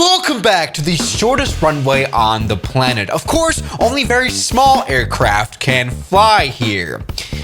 welcome back to the shortest runway on the planet. Of course, only very small aircraft can fly here.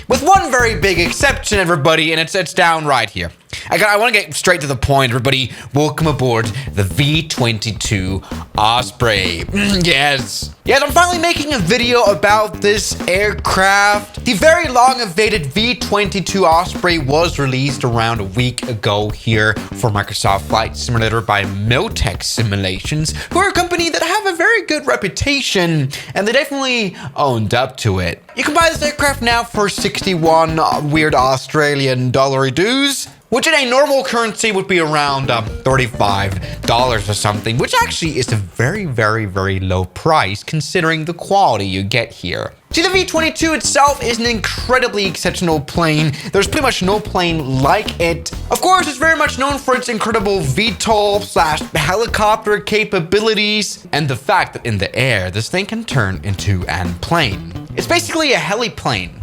With one very big exception, everybody, and it's down right here. I want to get straight to the point, everybody. Welcome aboard the V22 OSPREY. Yes, I'm finally making a video about this aircraft. The very long-awaited V22 OSPREY was released around a week ago here for Microsoft Flight Simulator by Miltech Simulations, who are a company that have a very good reputation, and they definitely owned up to it. You can buy this aircraft now for 61 weird Australian dollar dues, which in a normal currency would be around $35 or something, which actually is a very, very, very low price considering the quality you get here. See, the V22 itself is an incredibly exceptional plane. There's pretty much no plane like it. Of course, it's very much known for its incredible VTOL/helicopter capabilities and the fact that in the air, this thing can turn into an plane. It's basically a heliplane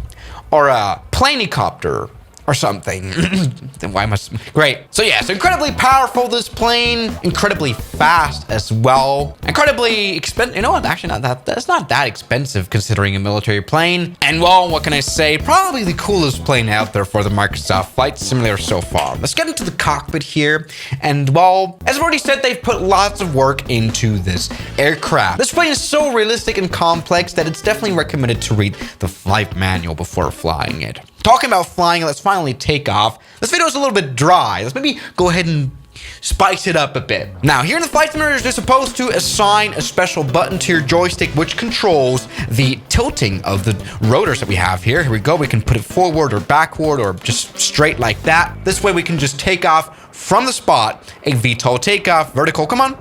or a planicopter or something. Then why must... Great. So yeah, so incredibly powerful, this plane. Incredibly fast as well. Incredibly expensive. You know what? Actually, that's not that expensive considering a military plane. And well, what can I say? Probably the coolest plane out there for the Microsoft Flight Simulator so far. Let's get into the cockpit here. And well, as I've already said, they've put lots of work into this aircraft. This plane is so realistic and complex that it's definitely recommended to read the flight manual before flying it. Talking about flying, let's finally take off. This video is a little bit dry. Let's maybe go ahead and spice it up a bit. Now, here in the Flight Simulator, you're supposed to assign a special button to your joystick, which controls the tilting of the rotors that we have here. Here we go. We can put it forward or backward or just straight like that. This way we can just take off from the spot, a VTOL takeoff, vertical, come on.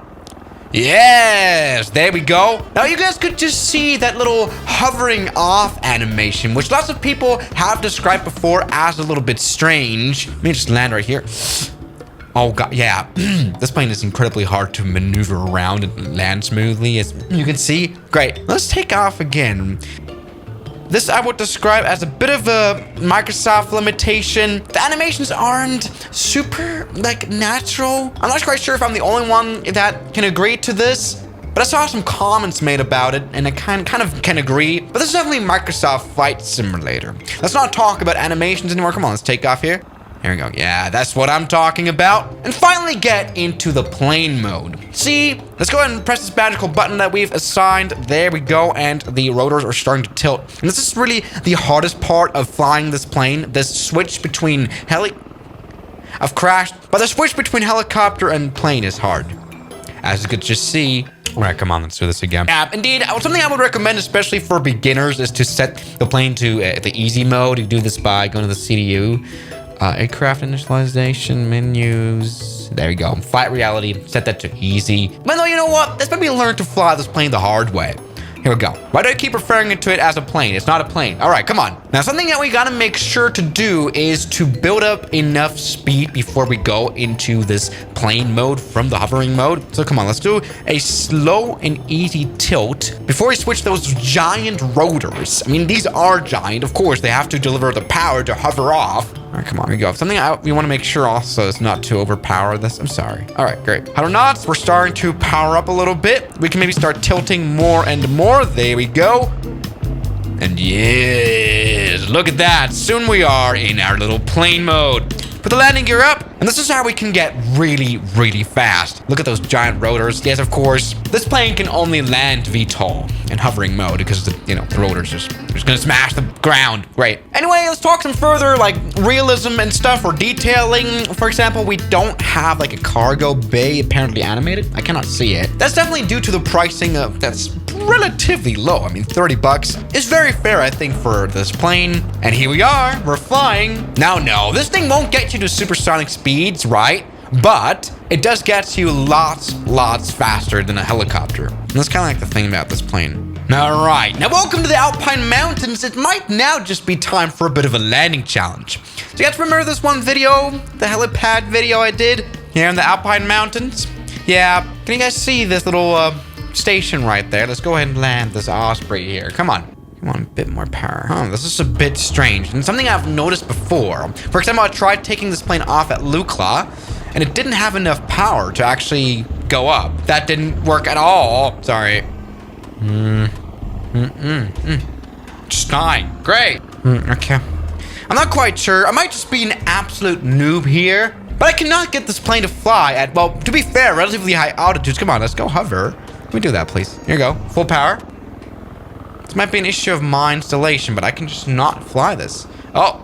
Yes, there we go. Now you guys could just see that little hovering off animation, which lots of people have described before as a little bit strange. Let me just land right here. Oh god, yeah. This plane is incredibly hard to maneuver around and land smoothly, as you can see. Great, let's take off again. This I would describe as a bit of a Microsoft limitation. The animations aren't super, natural. I'm not quite sure if I'm the only one that can agree to this, but I saw some comments made about it, and I kind of can agree. But this is definitely Microsoft Flight Simulator. Let's not talk about animations anymore. Come on, let's take off here. Here we go. Yeah, that's what I'm talking about. And finally get into the plane mode. See, let's go ahead and press this magical button that we've assigned. There we go. And the rotors are starting to tilt. And this is really the hardest part of flying this plane. This switch between I've crashed. But the switch between helicopter and plane is hard, as you could just see. All right, come on, let's do this again. Indeed, something I would recommend, especially for beginners, is to set the plane to the easy mode. You do this by going to the CDU. Aircraft initialization menus. There we go. Flight reality. Set that to easy. But no, you know what? Let's maybe learn to fly this plane the hard way. Here we go. Why do I keep referring to it as a plane? It's not a plane. All right, come on. Now, something that we got to make sure to do is to build up enough speed before we go into this plane mode from the hovering mode. So come on, let's do a slow and easy tilt before we switch those giant rotors. I mean, these are giant. Of course, they have to deliver the power to hover off. All right, come on, here we go. Something we want to make sure also is not to overpower this. I'm sorry. All right, great. Auto knots, we're starting to power up a little bit. We can maybe start tilting more and more. There we go. And yes, look at that. Soon we are in our little plane mode. Put the landing gear up, and this is how we can get really, really fast. Look at those giant rotors. Yes, of course, this plane can only land VTOL in hovering mode because the rotors just gonna smash the ground. Great. Anyway, let's talk some further realism and stuff or detailing. For example, we don't have a cargo bay apparently animated. I cannot see it. That's definitely due to the pricing that's relatively low. I mean, 30 bucks is very fair, I think, for this plane. And here we are, we're flying. Now, no, this thing won't get you to supersonic speeds, right? But it does get you lots faster than a helicopter. And that's kind of the thing about this plane. All right, now welcome to the Alpine Mountains. It might now just be time for a bit of a landing challenge. So you guys remember this one video, the helipad video I did here in the Alpine Mountains? Yeah, can you guys see this little station right there? Let's go ahead and land this Osprey here. Come on, a bit more power. This is a bit strange and something I've noticed before. For example, I tried taking this plane off at Lukla, and it didn't have enough power to actually go up. That didn't work at all. Sorry. Just dying. Great. Okay. I'm not quite sure. I might just be an absolute noob here, but I cannot get this plane to fly at, well, to be fair, relatively high altitudes. Come on, let's go hover. Let me do that, please. Here you go. Full power. This might be an issue of my installation, but I can just not fly this. Oh.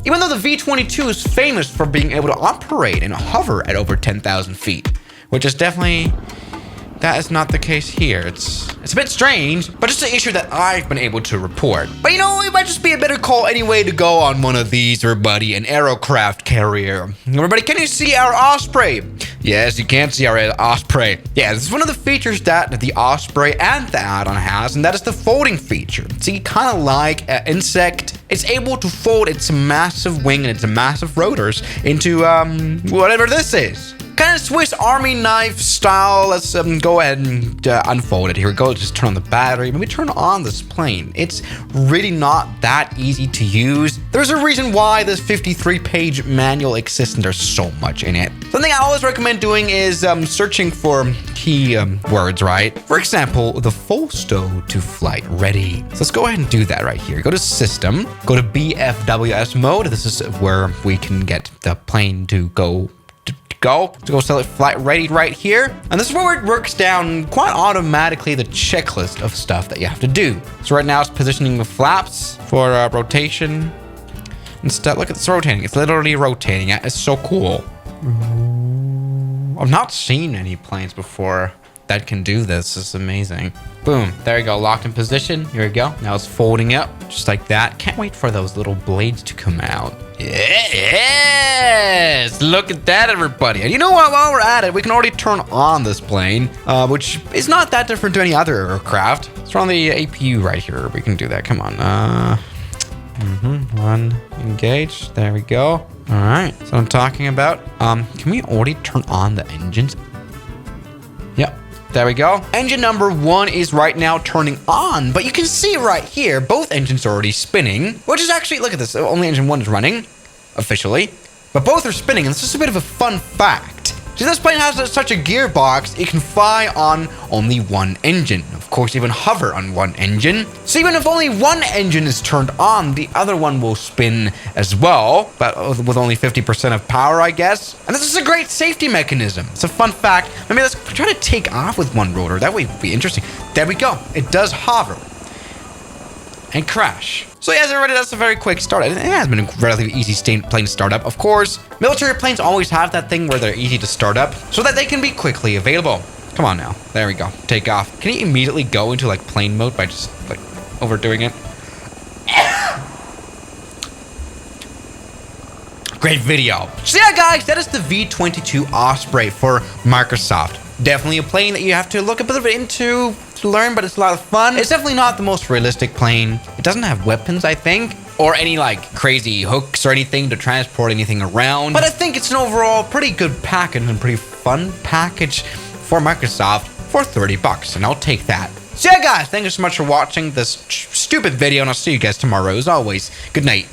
Even though the V22 is famous for being able to operate and hover at over 10,000 feet, which is definitely... That is not the case here. It's a bit strange, but it's an issue that I've been able to report. But you know, it might just be a better call anyway to go on one of these, everybody, an aerocraft carrier. Everybody, can you see our Osprey? Yes, you can see our Osprey. Yeah, this is one of the features that the Osprey and the add-on has, and that is the folding feature. See, kind of like an insect, it's able to fold its massive wing and its massive rotors into whatever this is. Kind of Swiss Army knife style. Let's go ahead and unfold it. Here we go. Just turn on the battery. Maybe turn on this plane. It's really not that easy to use. There's a reason why this 53-page manual exists and there's so much in it. Something I always recommend doing is searching for key words, right? For example, the full stow to flight ready. So let's go ahead and do that right here. Go to system, go to BFWS mode. This is where we can get the plane to go select flight ready right here. And this is where it works down quite automatically the checklist of stuff that you have to do. So right now it's positioning the flaps for rotation and stuff. Look at this rotating. It's literally rotating. It's so cool. I've not seen any planes before that can do this. It's amazing. Boom. There you go. Locked in position. Here we go. Now it's folding up just like that. Can't wait for those little blades to come out. Yes! Look at that, everybody. And you know what? While we're at it, we can already turn on this plane, which is not that different to any other aircraft. It's on the APU right here. We can do that. Come on. One engage. There we go. All right. So I'm talking about. Can we already turn on the engines? Yep. There we go. Engine number 1 is right now turning on, but you can see right here, both engines are already spinning, which is actually, look at this, only engine 1 is running, officially, but both are spinning, and this is a bit of a fun fact. See, this plane has such a gearbox, it can fly on only one engine. Of course, even hover on one engine. So even if only one engine is turned on, the other one will spin as well, but with only 50% of power, I guess. And this is a great safety mechanism. It's a fun fact. Maybe let's try to take off with one rotor. That way would be interesting. There we go. It does hover and crash. So yes, everybody, that's a very quick start. It has been a relatively easy plane startup. Of course, military planes always have that thing where they're easy to start up so that they can be quickly available. Come on now. There we go. Take off. Can you immediately go into like plane mode by just like overdoing it? Great video. So yeah, guys, that is the V22 Osprey for Microsoft. Definitely a plane that you have to look a bit into to learn, but it's a lot of fun. It's definitely not the most realistic plane. It doesn't have weapons, I think, or any like crazy hooks or anything to transport anything around. But I think it's an overall pretty good package and pretty fun package for Microsoft for $30, and I'll take that. So yeah, guys, thank you so much for watching this stupid video, and I'll see you guys tomorrow. As always, good night.